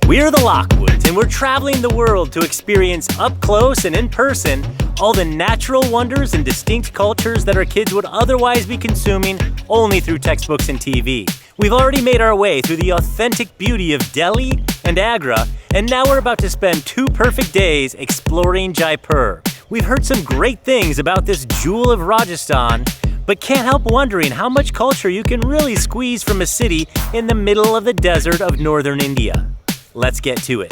We're the Lockwoods, and we're traveling the world to experience up close and in person all the natural wonders and distinct cultures that our kids would otherwise be consuming only through textbooks and TV. We've already made our way through the authentic beauty of Delhi and Agra, and now we're about to spend 2 perfect days exploring Jaipur. We've heard some great things about this jewel of Rajasthan, but can't help wondering how much culture you can really squeeze from a city in the middle of the desert of northern India. Let's get to it.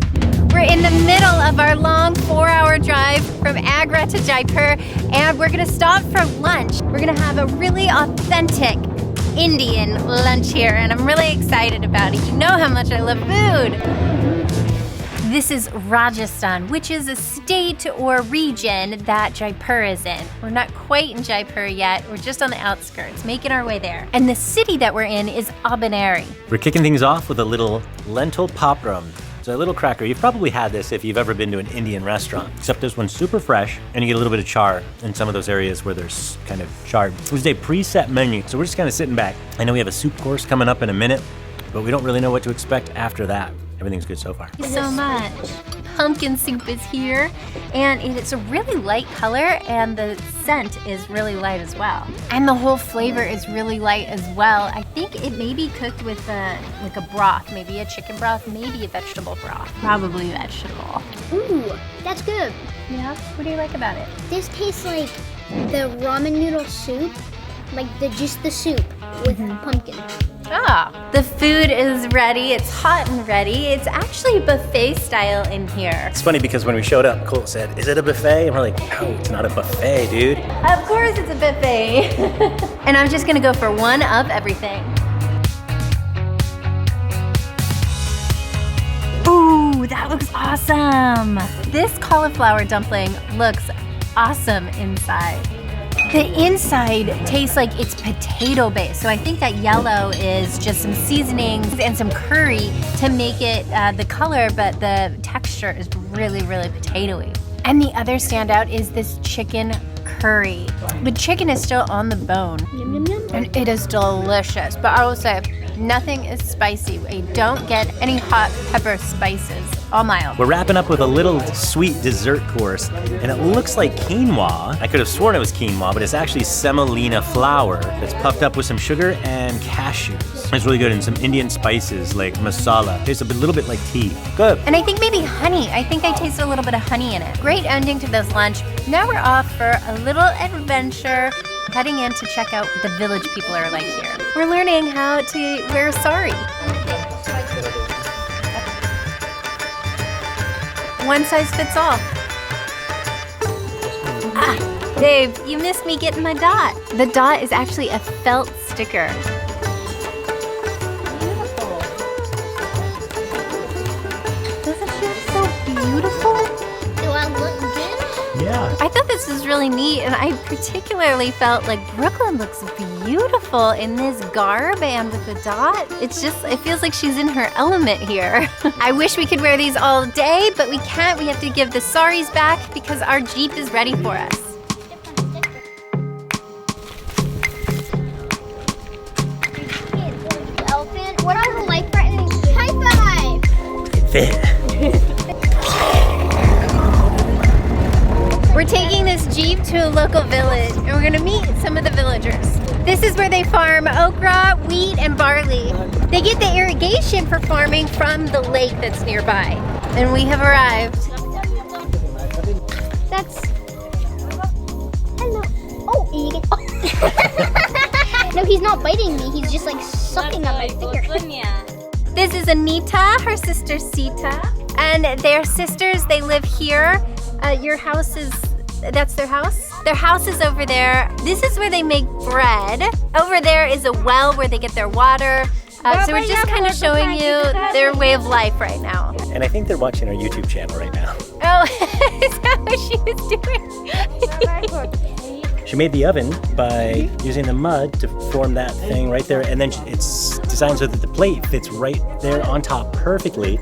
We're in the middle of our long 4-hour drive from Agra to Jaipur, and we're gonna stop for lunch. We're gonna have a really authentic Indian lunch here, and I'm really excited about it. You know how much I love food. This is Rajasthan, which is a state or region that Jaipur is in. We're not quite in Jaipur yet. We're just on the outskirts, making our way there. And the city that we're in is Abhaneri. We're kicking things off with a little lentil papram. It's a little cracker. You've probably had this if you've ever been to an Indian restaurant, except this one's super fresh, and you get a little bit of char in some of those areas where there's kind of char. This is a preset menu, so we're just kind of sitting back. I know we have a soup course coming up in a minute, but we don't really know what to expect after that. Everything's good so far. Thank you so much. Pumpkin soup is here, and it's a really light color, and the scent is really light as well. And the whole flavor is really light as well. I think it may be cooked with like a broth, maybe a chicken broth, maybe a vegetable broth. Probably vegetable. Ooh, that's good. Yeah? What do you like about it? This tastes like the ramen noodle soup, like just the soup with pumpkin. Ah, the food is ready. It's hot and ready. It's actually buffet style in here. It's funny because when we showed up, Cole said, "Is it a buffet?" And we're like, "No, it's not a buffet, dude." Of course it's a buffet. And I'm just gonna go for one of everything. Ooh, that looks awesome. This cauliflower dumpling looks awesome inside. The inside tastes like it's potato based, so I think that yellow is just some seasonings and some curry to make it the color, but the texture is really, really potatoey. And the other standout is this chicken curry. The chicken is still on the bone, and it is delicious, but I will say, nothing is spicy. I don't get any hot pepper spices, all mild. We're wrapping up with a little sweet dessert course, and it looks like quinoa. I could have sworn it was quinoa, but it's actually semolina flour that's puffed up with some sugar and cashews. It's really good, and some Indian spices like masala. Tastes a little bit like tea. Good. And I think maybe honey. I think I tasted a little bit of honey in it. Great ending to this lunch. Now we're off for a little adventure, heading in to check out what the village people are like here. We're learning how to wear sari. One size fits all. Ah, Dave, you missed me getting my dot. The dot is actually a felt sticker. Beautiful. Doesn't she look so beautiful? Do I look good? Yeah. I thought this was really neat, and I particularly felt like Brooklyn looks beautiful in this garb and with the dot. It feels like she's in her element here. I wish we could wear these all day, but we can't. We have to give the saris back because our Jeep is ready for us. Elephant, what are the life-threatening? High five! Fit. We're taking this Jeep to a local village, and we're gonna meet some of the villagers. This is where they farm okra, wheat, and barley. They get the irrigation for farming from the lake that's nearby. And we have arrived. That's... Hello. Oh, you get... No, he's not biting me. He's just like sucking on my finger. This is Anita, her sister Sita, and they're sisters. They live here. Your house is, that's their house? Their house is over there. This is where they make bread. Over there is a well where they get their water. So we're just kind of showing you their way of life right now. And I think they're watching our YouTube channel right now. Oh, is that what she was doing? She made the oven by using the mud to form that thing right there, and then it's designed so that the plate fits right there on top perfectly.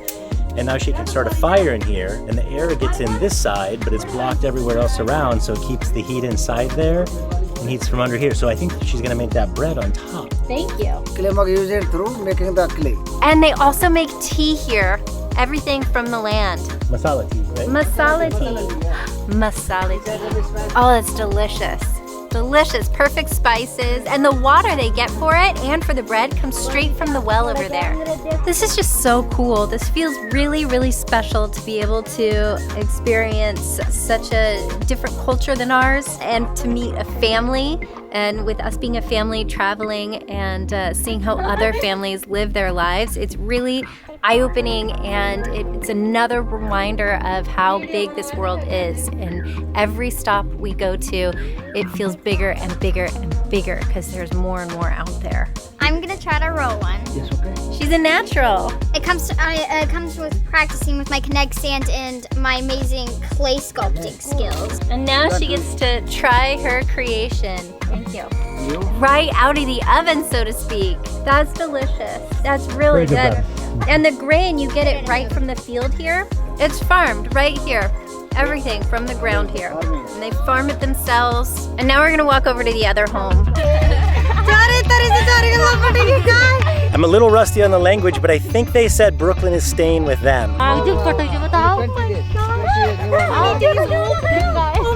And now she can start a fire in here, and the air gets in this side, but it's blocked everywhere else around, so it keeps the heat inside there and heats from under here. So I think she's gonna make that bread on top. Thank you. Clay mug use it through making the clay. And they also make tea here. everything from the land. Masala tea, right? Masala tea. Masala tea. Oh, it's delicious. Delicious, perfect spices, and the water they get for it and for the bread comes straight from the well over there. This is just so cool. This feels really, really special to be able to experience such a different culture than ours and to meet a family. And with us being a family traveling and seeing how other families live their lives, it's really eye-opening, and it's another reminder of how big this world is. And every stop we go to, it feels bigger and bigger and bigger because there's more and more out there. I'm gonna try to roll one. Yes, okay. She's a natural. It comes with practicing with my Kinetic sand and my amazing clay sculpting skills. And now she gets to try her creation. Thank you. Right out of the oven, so to speak. That's delicious. That's really good. And the grain, you get it right from the field here. It's farmed right here. Everything from the ground here. And they farm it themselves. And now we're gonna walk over to the other home. I'm a little rusty on the language, but I think they said Brooklyn is staying with them. Oh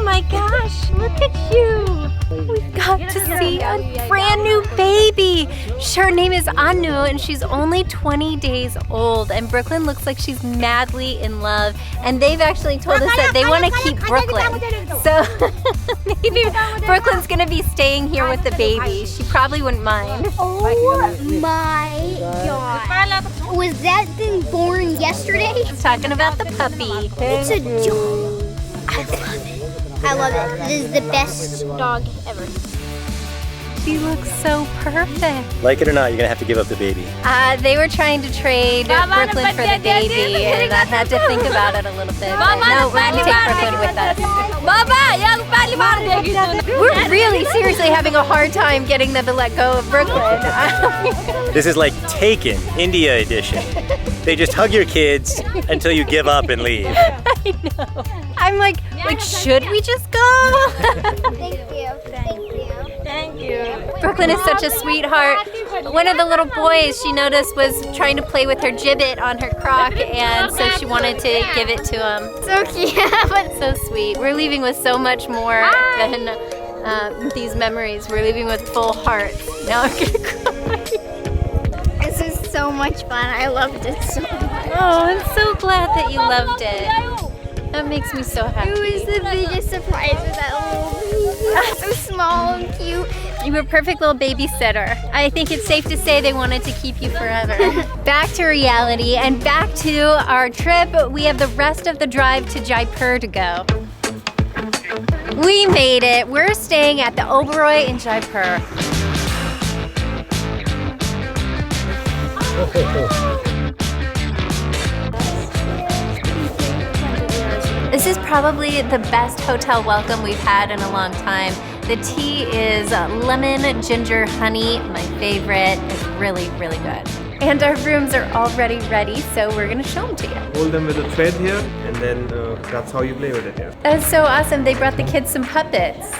my gosh, look at you. We've got to see a brand new baby. Her name is Anu, and she's only 20 days old. And Brooklyn looks like she's madly in love. And they've actually told us that they want to keep Brooklyn. So maybe Brooklyn's going to be staying here with the baby. She probably wouldn't mind. Oh my god. Was that thing born yesterday? She's talking about the puppy. It's a dog. I love it. I love it. This is the best dog ever. She looks so perfect. Like it or not, you're gonna have to give up the baby. They were trying to trade Brooklyn for the baby, and I had to think about it a little bit. But no, we're gonna take Brooklyn with us. We're really seriously having a hard time getting them to let go of Brooklyn. This is like Taken, India edition. They just hug your kids until you give up and leave. I know. I'm like, should we just go? Thank you. Thank you. Thank you. Brooklyn is such a sweetheart. One of the little boys she noticed was trying to play with her gibbet on her crock, and so she wanted to give it to him. So cute. So sweet. We're leaving with so much more than these memories. We're leaving with full hearts. Now I'm gonna cry. This is so much fun. I loved it so much. Oh, I'm so glad that you loved it. That makes me so happy. It was the biggest surprise with that little baby. So small and cute. You were a perfect little babysitter. I think it's safe to say they wanted to keep you forever. Back to reality and back to our trip. We have the rest of the drive to Jaipur to go. We made it. We're staying at the Oberoi in Jaipur. This is probably the best hotel welcome we've had in a long time. The tea is lemon, ginger, honey, my favorite. It's really, really good. And our rooms are already ready, so we're gonna show them to you. Hold them with a thread here, and then that's how you play with it here. That's so awesome. They brought the kids some puppets.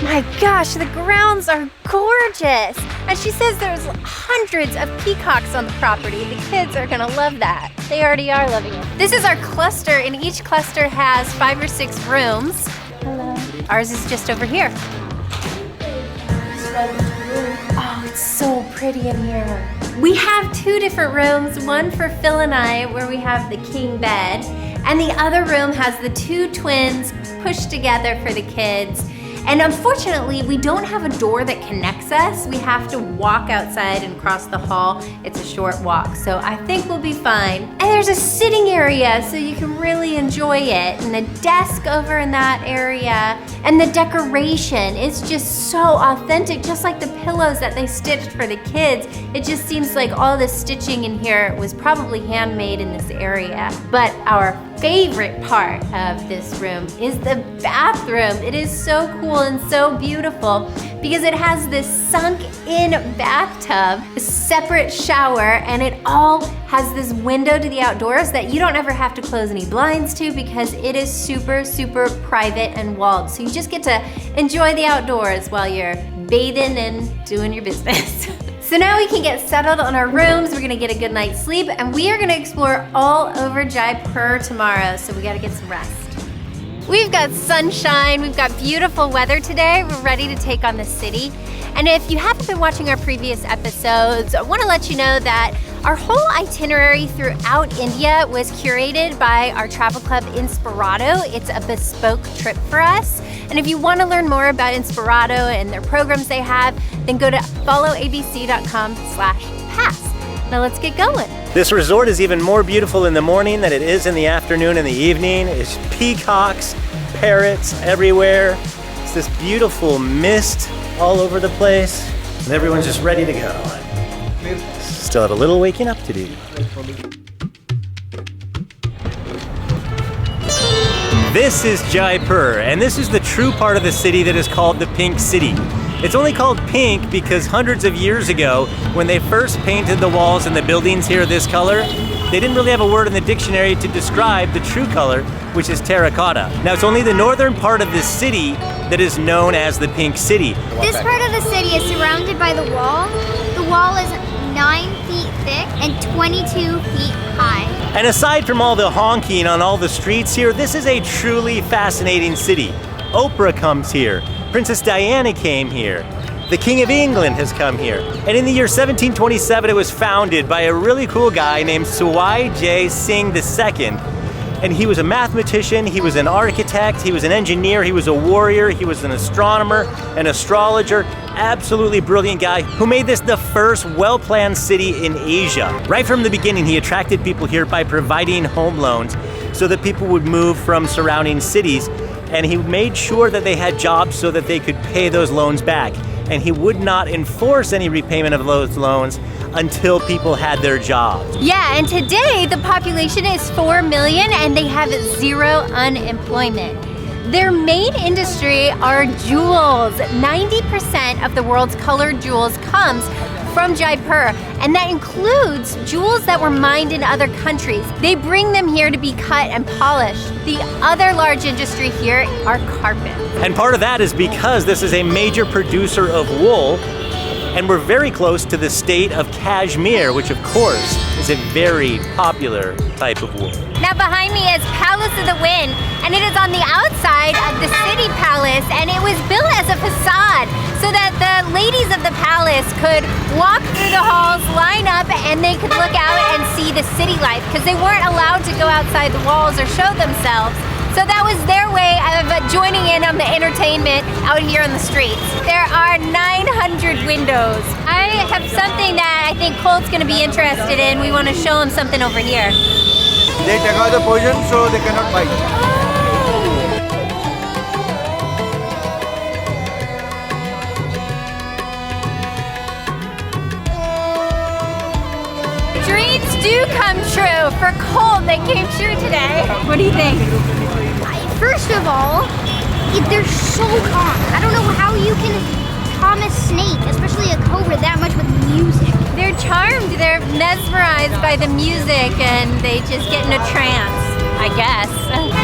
My gosh, the grounds are gorgeous. And she says there's hundreds of peacocks on the property. The kids are gonna love that. They already are loving it. This is our cluster, and each cluster has 5 or 6 rooms. Hello. Ours is just over here. Oh, it's so pretty in here. We have 2 different rooms, one for Phil and I, where we have the king bed, and the other room has the 2 twins pushed together for the kids. And unfortunately, we don't have a door that connects us. We have to walk outside and cross the hall. It's a short walk, so I think we'll be fine. And there's a sitting area, so you can really enjoy it. And a desk over in that area. And the decoration is just so authentic, just like the pillows that they stitched for the kids. It just seems like all the stitching in here was probably handmade in this area. But our favorite part of this room is the bathroom. It is so cool and so beautiful because it has this sunk-in bathtub, a separate shower, and it all has this window to the outdoors that you don't ever have to close any blinds to because it is super, super private and walled. So you just get to enjoy the outdoors while you're bathing and doing your business. So now we can get settled on our rooms, we're gonna get a good night's sleep, and we are gonna explore all over Jaipur tomorrow, so we gotta get some rest. We've got sunshine, we've got beautiful weather today, we're ready to take on the city. And if you haven't been watching our previous episodes, I wanna let you know that our whole itinerary throughout India was curated by our travel club Inspirato. It's a bespoke trip for us. And if you want to learn more about Inspirato and their programs they have, then go to followabc.com/pass. Now let's get going. This resort is even more beautiful in the morning than it is in the afternoon and the evening. It's peacocks, parrots everywhere. It's this beautiful mist all over the place, and everyone's just ready to go. Still have a little waking up to do. This is Jaipur, and this is the true part of the city that is called the Pink City. It's only called pink because hundreds of years ago, when they first painted the walls and the buildings here this color, they didn't really have a word in the dictionary to describe the true color, which is terracotta. Now, it's only the northern part of this city that is known as the Pink City. This part of the city is surrounded by the wall. The wall is 9 feet thick and 22 feet high. And aside from all the honking on all the streets here, this is a truly fascinating city. Oprah comes here. Princess Diana came here. The King of England has come here. And in the year 1727, it was founded by a really cool guy named Sawai Jai Singh II. And he was a mathematician, he was an architect, he was an engineer, he was a warrior, he was an astronomer, an astrologer, absolutely brilliant guy who made this the first well-planned city in Asia. Right from the beginning, he attracted people here by providing home loans so that people would move from surrounding cities, and he made sure that they had jobs so that they could pay those loans back. And he would not enforce any repayment of those loans until people had their jobs. Yeah, and today the population is 4 million and they have 0 unemployment. Their main industry are jewels. 90% of the world's colored jewels comes from Jaipur, and that includes jewels that were mined in other countries. They bring them here to be cut and polished. The other large industry here are carpets. And part of that is because this is a major producer of wool, and we're very close to the state of Kashmir, which of course is a very popular type of wool. Now behind me is Palace of the Wind, and it is on the outside of the city palace, and it was built as a facade so that the ladies of the palace could walk through the halls, line up, and they could look out and see the city life, because they weren't allowed to go outside the walls or show themselves. So that was their way of joining in on the entertainment out here on the streets. There are 900 windows. I have something that I think Colt's gonna be interested in. We wanna show him something over here. They take out the poison so they cannot bite. Dreams do come true for Colt. They came true today. What do you think? First of all, they're so calm. I don't know how you can calm a snake, especially a cobra, that much with music. They're charmed. They're mesmerized by the music, and they just get in a trance, I guess.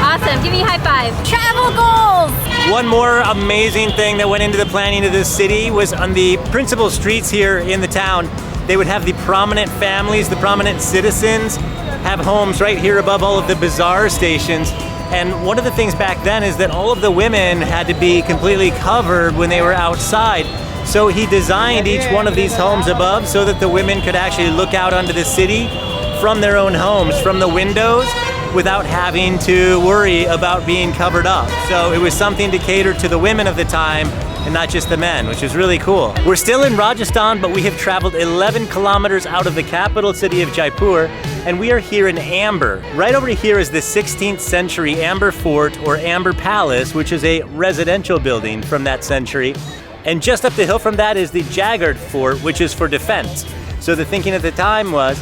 Awesome. Give me a high five. Travel goals! One more amazing thing that went into the planning of this city was on the principal streets here in the town. They would have the prominent families, the prominent citizens, have homes right here above all of the bazaar stations. And one of the things back then is that all of the women had to be completely covered when they were outside. So he designed each one of these homes above so that the women could actually look out onto the city from their own homes, from the windows, without having to worry about being covered up. So it was something to cater to the women of the time and not just the men, which is really cool. We're still in Rajasthan, but we have traveled 11 kilometers out of the capital city of Jaipur, and we are here in Amber. Right over here is the 16th century Amer Fort or Amber Palace, which is a residential building from that century. And just up the hill from that is the Jaipur Fort, which is for defense. So the thinking at the time was,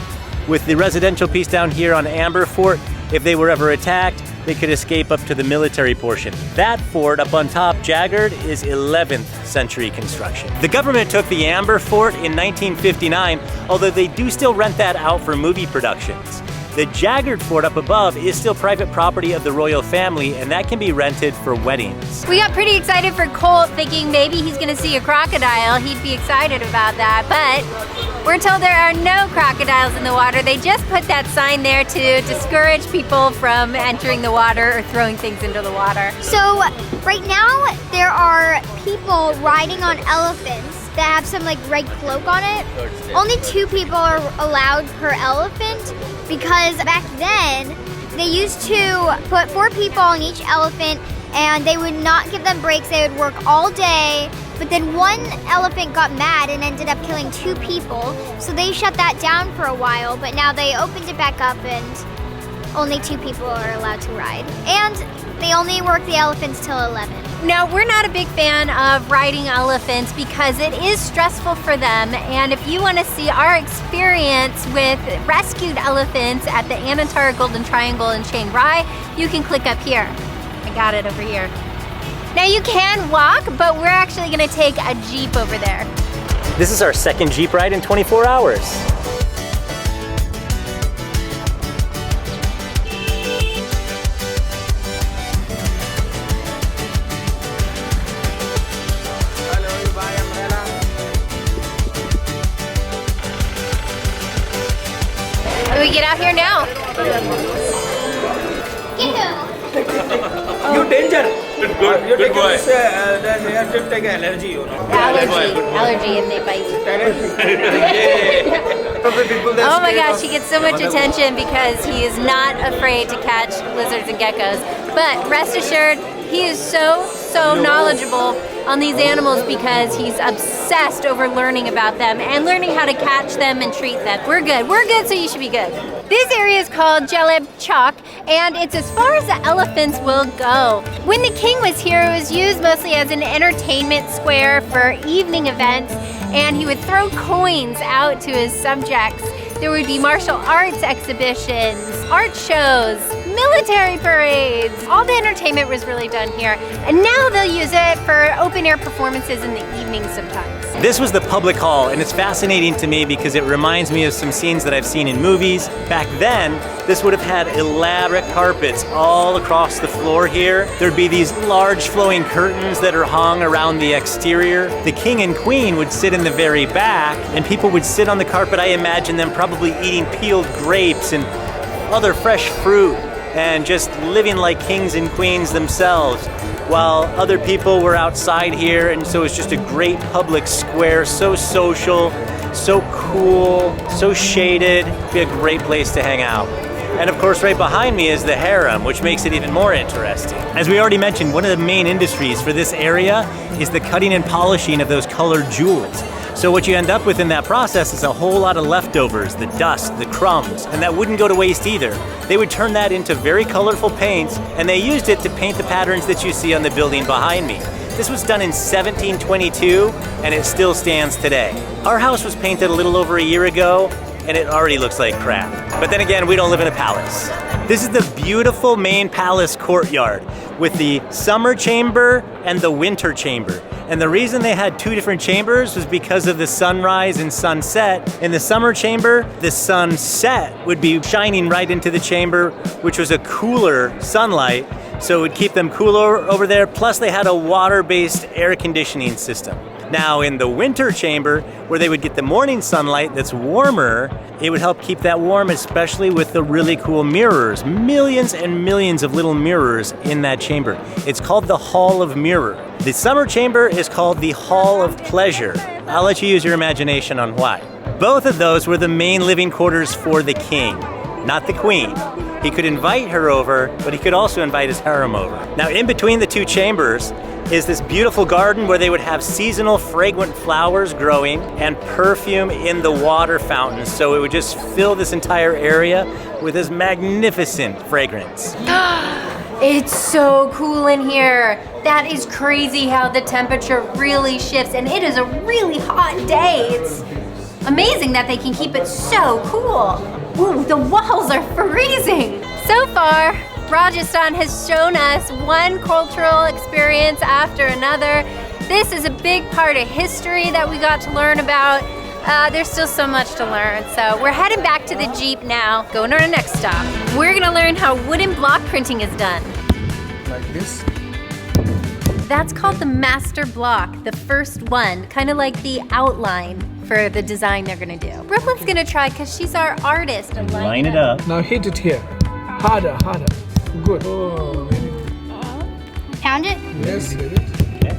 with the residential piece down here on Amer Fort, if they were ever attacked, they could escape up to the military portion. That fort up on top, Jaipur, is 11th century construction. The government took the Amer Fort in 1959, although they do still rent that out for movie productions. The Jagged Fort up above is still private property of the royal family, and that can be rented for weddings. We got pretty excited for Colt, thinking maybe he's gonna see a crocodile. He'd be excited about that, but we're told there are no crocodiles in the water. They just put that sign there to discourage people from entering the water or throwing things into the water. So right now there are people riding on elephants that have some like red cloak on it. Only 2 people are allowed per elephant because back then they used to put 4 people on each elephant and they would not give them breaks. They would work all day. But then one elephant got mad and ended up killing 2 people. So they shut that down for a while, but now they opened it back up and only 2 people are allowed to ride. And they only work the elephants till 11. Now, we're not a big fan of riding elephants because it is stressful for them. And if you want to see our experience with rescued elephants at the Anantara Golden Triangle in Chiang Rai, you can click up here. I got it over here. Now you can walk, but we're actually gonna take a Jeep over there. This is our second Jeep ride in 24 hours. We get out here now. You danger. You take this, the hair tip take allergy, you know. Allergy if they bite you. Oh my gosh, he gets so much attention because he is not afraid to catch lizards and geckos. But rest assured, he is so knowledgeable on these animals because he's obsessed over learning about them and learning how to catch them and treat them. We're good, so you should be good. This area is called Jaleb Chowk, and it's as far as the elephants will go. When the king was here, it was used mostly as an entertainment square for evening events, and he would throw coins out to his subjects. There would be martial arts exhibitions, art shows, military parades. All the entertainment was really done here. And now they'll use it for open air performances in the evening sometimes. This was the public hall, and it's fascinating to me because it reminds me of some scenes that I've seen in movies. Back then, this would have had elaborate carpets all across the floor here. There'd be these large flowing curtains that are hung around the exterior. The king and queen would sit in the very back, and people would sit on the carpet. I imagine them probably eating peeled grapes and other fresh fruit and just living like kings and queens themselves, while other people were outside here. And so it's just a great public square, so social, so cool, so shaded. It'd be a great place to hang out. And of course, right behind me is the harem, which makes it even more interesting. As we already mentioned, one of the main industries for this area is the cutting and polishing of those colored jewels. So what you end up with in that process is a whole lot of leftovers, the dust, the crumbs, and that wouldn't go to waste either. They would turn that into very colorful paints, and they used it to paint the patterns that you see on the building behind me. This was done in 1722, and it still stands today. Our house was painted a little over a year ago, and it already looks like crap. But then again, we don't live in a palace. This is the beautiful main palace courtyard with the summer chamber and the winter chamber. And the reason they had 2 different chambers was because of the sunrise and sunset. In the summer chamber, the sunset would be shining right into the chamber, which was a cooler sunlight, so it would keep them cooler over there. Plus they had a water-based air conditioning system. Now in the winter chamber, where they would get the morning sunlight that's warmer, it would help keep that warm, especially with the really cool mirrors. Millions and millions of little mirrors in that chamber. It's called the Hall of Mirror. The summer chamber is called the Hall of Pleasure. I'll let you use your imagination on why. Both of those were the main living quarters for the king, not the queen. He could invite her over, but he could also invite his harem over. Now in between the 2 chambers is this beautiful garden where they would have seasonal fragrant flowers growing and perfume in the water fountains. So it would just fill this entire area with this magnificent fragrance. It's so cool in here. That is crazy how the temperature really shifts, and it is a really hot day. It's amazing that they can keep it so cool. Ooh, the walls are freezing. So far, Rajasthan has shown us one cultural experience after another. This is a big part of history that we got to learn about. There's still so much to learn. So we're heading back to the Jeep now, going to our next stop. We're gonna learn how wooden block printing is done. Like this. That's called the master block, the first one, kind of like the outline for the design they're gonna do. Brooklyn's gonna try because she's our artist. Line it up. Now hit it here. Harder, harder. Good. Oh, very good. Pound it? Yes, very good.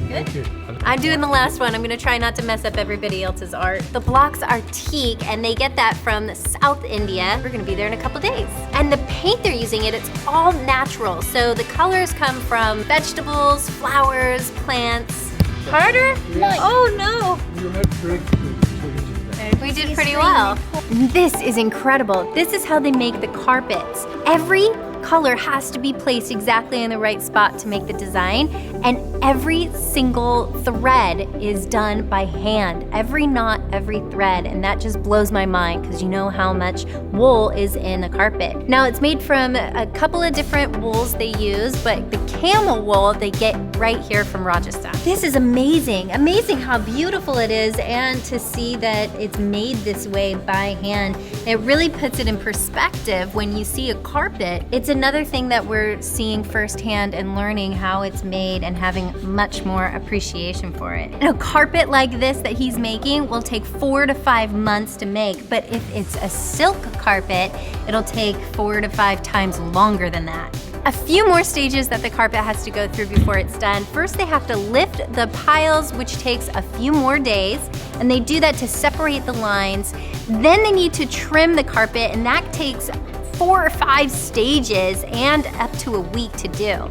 Thank you. I'm doing the last one. I'm gonna try not to mess up everybody else's art. The blocks are teak, and they get that from South India. We're gonna be there in a couple days. And the paint they're using it's all natural. So the colors come from vegetables, flowers, plants. Harder? No. Oh no. You have to break it. We did pretty well. This is incredible. This is how they make the carpets. Every color has to be placed exactly in the right spot to make the design, and every single thread is done by hand. Every knot, every thread, and that just blows my mind because you know how much wool is in a carpet. Now it's made from a couple of different wools they use, but the camel wool they get right here from Rajasthan. This is amazing. Amazing how beautiful it is, and to see that it's made this way by hand. It really puts it in perspective when you see a carpet. It's another thing that we're seeing firsthand and learning how it's made and having much more appreciation for it. And a carpet like this that he's making will take 4 to 5 months to make, but if it's a silk carpet, it'll take 4 to 5 times longer than that. A few more stages that the carpet has to go through before it's done. First, they have to lift the piles, which takes a few more days, and they do that to separate the lines. Then they need to trim the carpet, and that takes 4 or 5 stages and up to a week to do.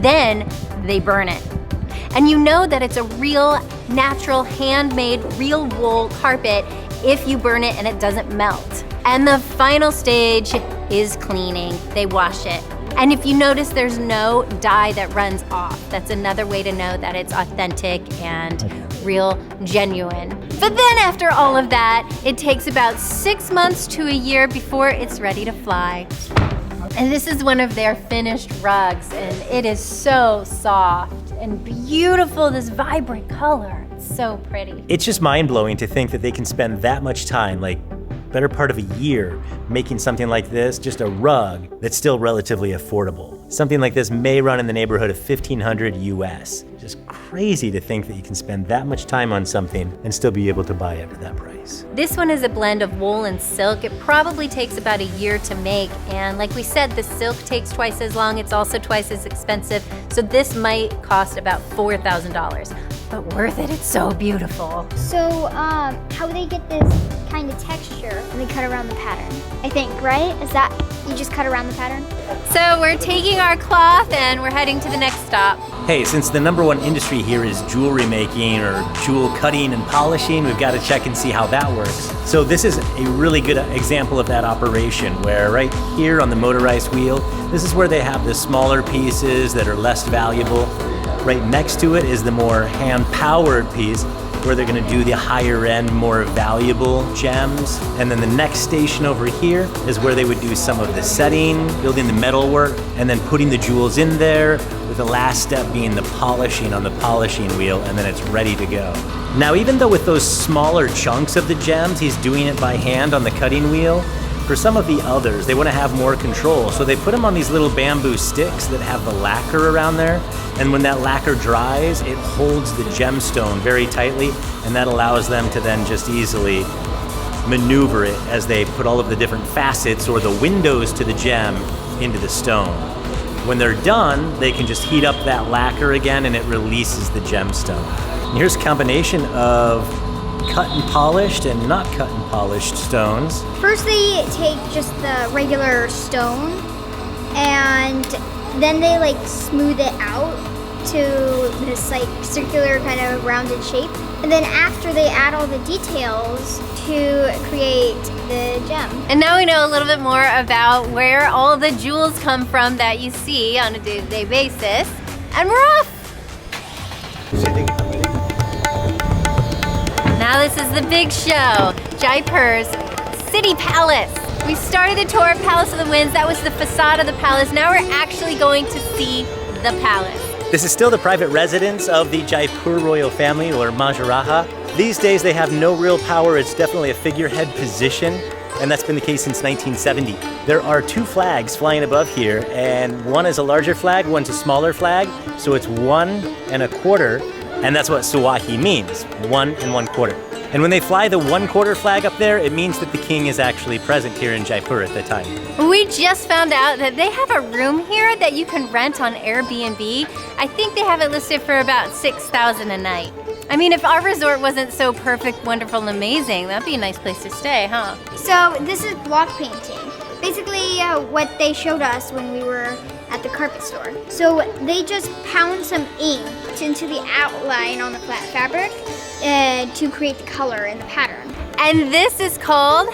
Then they burn it. And you know that it's a real, natural, handmade, real wool carpet if you burn it and it doesn't melt. And the final stage is cleaning. They wash it. And if you notice, there's no dye that runs off. That's another way to know that it's authentic and real, genuine. But then after all of that, it takes about 6 months to a year before it's ready to fly. And this is one of their finished rugs, and it is so soft and beautiful, this vibrant color. It's so pretty. It's just mind-blowing to think that they can spend that much time, like better part of a year, making something like this, just a rug that's still relatively affordable. Something like this may run in the neighborhood of $1,500 US. Just crazy to think that you can spend that much time on something and still be able to buy it at that price. This one is a blend of wool and silk. It probably takes about a year to make, and like we said, the silk takes twice as long. It's also twice as expensive, so this might cost about $4,000. But worth it, it's so beautiful. So, how do they get this kind of texture when they cut around the pattern? I think, right? Is that, you just cut around the pattern? So we're taking our cloth and we're heading to the next stop. Hey, since the #1 industry here is jewelry making or jewel cutting and polishing, we've got to check and see how that works. So this is a really good example of that operation, where right here on the motorized wheel, this is where they have the smaller pieces that are less valuable. Right next to it is the more hand-powered piece, where they're gonna do the higher end, more valuable gems. And then the next station over here is where they would do some of the setting, building the metal work, and then putting the jewels in there, with the last step being the polishing on the polishing wheel, and then it's ready to go. Now, even though with those smaller chunks of the gems, he's doing it by hand on the cutting wheel, for some of the others, they want to have more control, so they put them on these little bamboo sticks that have the lacquer around there, and when that lacquer dries, it holds the gemstone very tightly, and that allows them to then just easily maneuver it as they put all of the different facets or the windows to the gem into the stone. When they're done, they can just heat up that lacquer again, and it releases the gemstone. And here's a combination of cut and polished and not cut and polished stones. First they take just the regular stone and then they like smooth it out to this like circular kind of rounded shape. And then after they add all the details to create the gem. And now we know a little bit more about where all the jewels come from that you see on a day-to-day basis. And we're off! Now this is the big show, Jaipur's City Palace. We started the tour of Palace of the Winds. That was the facade of the palace. Now we're actually going to see the palace. This is still the private residence of the Jaipur royal family, or Maharaja. These days they have no real power. It's definitely a figurehead position, and that's been the case since 1970. There are 2 flags flying above here, and one is a larger flag, one's a smaller flag, so it's 1 1/4, and that's what Suwahi means, 1 1/4. And when they fly the 1/4 flag up there, it means that the king is actually present here in Jaipur at the time. We just found out that they have a room here that you can rent on Airbnb. I think they have it listed for about $6,000 a night. I mean, if our resort wasn't so perfect, wonderful, and amazing, that'd be a nice place to stay, huh? So this is block painting. Basically what they showed us when we were at the carpet store. So they just pound some ink into the outline on the flat fabric to create the color and the pattern. And this is called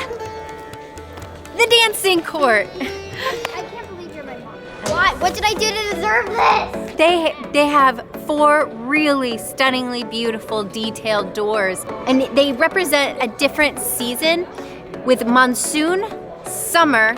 the dancing court. I can't believe you're my mom. What did I do to deserve this? They have 4 really stunningly beautiful detailed doors, and they represent a different season with monsoon, summer,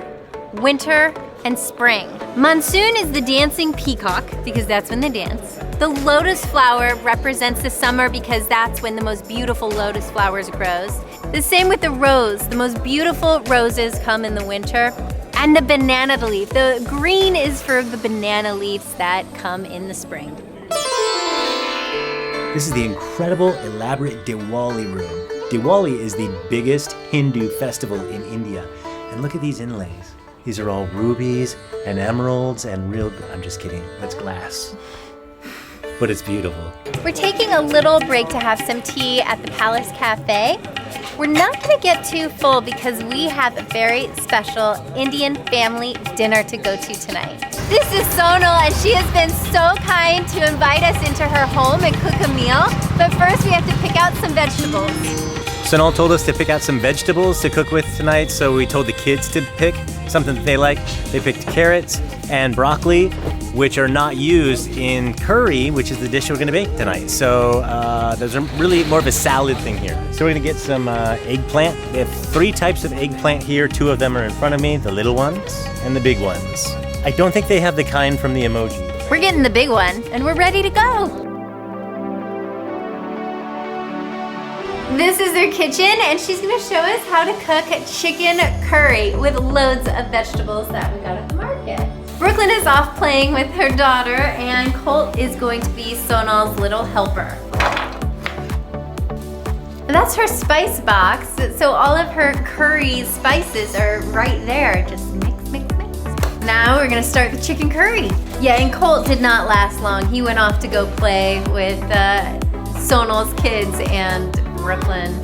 winter, and spring. Monsoon is the dancing peacock because that's when they dance. The lotus flower represents the summer because that's when the most beautiful lotus flowers grows. The same with the rose. The most beautiful roses come in the winter. And the banana leaf. The green is for the banana leaves that come in the spring. This is the incredible, elaborate Diwali room. Diwali is the biggest Hindu festival in India. And look at these inlays. These are all rubies and emeralds and real, I'm just kidding, that's glass. But it's beautiful. We're taking a little break to have some tea at the Palace Cafe. We're not gonna get too full because we have a very special Indian family dinner to go to tonight. This is Sonal, and she has been so kind to invite us into her home and cook a meal. But first we have to pick out some vegetables. Sonal told us to pick out some vegetables to cook with tonight, so we told the kids to pick something that they like. They picked carrots and broccoli, which are not used in curry, which is the dish we're gonna make tonight. So those are really more of a salad thing here. So we're gonna get some eggplant. They have 3 types of eggplant here. 2 of them are in front of me, the little ones and the big ones. I don't think they have the kind from the emoji. We're getting the big one, and we're ready to go. This is their kitchen, and she's gonna show us how to cook chicken curry with loads of vegetables that we got at the market. Brooklyn is off playing with her daughter, and Colt is going to be Sonal's little helper. That's her spice box, so all of her curry spices are right there. Just mix, mix, mix. Now we're gonna start the chicken curry. Yeah, and Colt did not last long. He went off to go play with Sonal's kids and Brooklyn.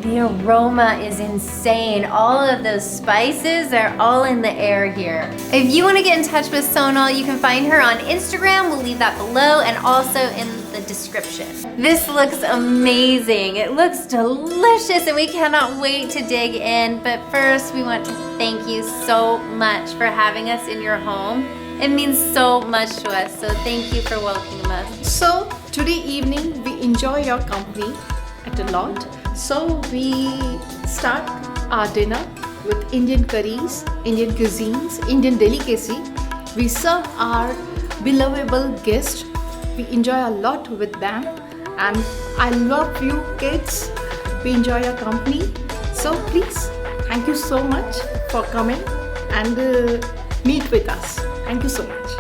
The aroma is insane. All of those spices are all in the air here. If you want to get in touch with Sonal, you can find her on Instagram. We'll leave that below and also in the description. This looks amazing. It looks delicious and we cannot wait to dig in. But first, we want to thank you so much for having us in your home. It means so much to us, so thank you for welcoming us. So today evening we enjoy your company at a lot. So we start our dinner with Indian curries, Indian cuisines, Indian delicacy. We serve our beloved guests. We enjoy a lot with them, and I love you kids. We enjoy your company. So please, thank you so much for coming and meet with us. Thank you so much.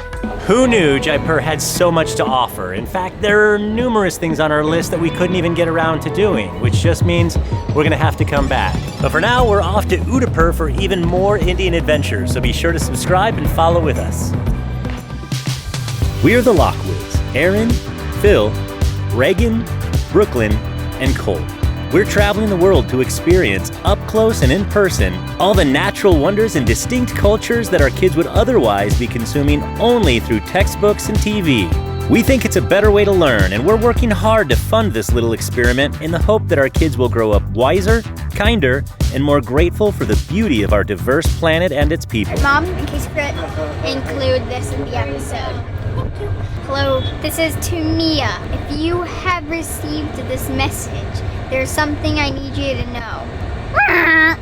Who knew Jaipur had so much to offer? In fact, there are numerous things on our list that we couldn't even get around to doing, which just means we're gonna have to come back. But for now, we're off to Udaipur for even more Indian adventures, so be sure to subscribe and follow with us. We are the Lockwoods, Aaron, Phil, Reagan, Brooklyn, and Cole. We're traveling the world to experience up close and in person all the natural wonders and distinct cultures that our kids would otherwise be consuming only through textbooks and TV. We think it's a better way to learn, and we're working hard to fund this little experiment in the hope that our kids will grow up wiser, kinder, and more grateful for the beauty of our diverse planet and its people. Mom, in case you could include this in the episode. Hello, this is to Mia. If you have received this message, there's something I need you to know.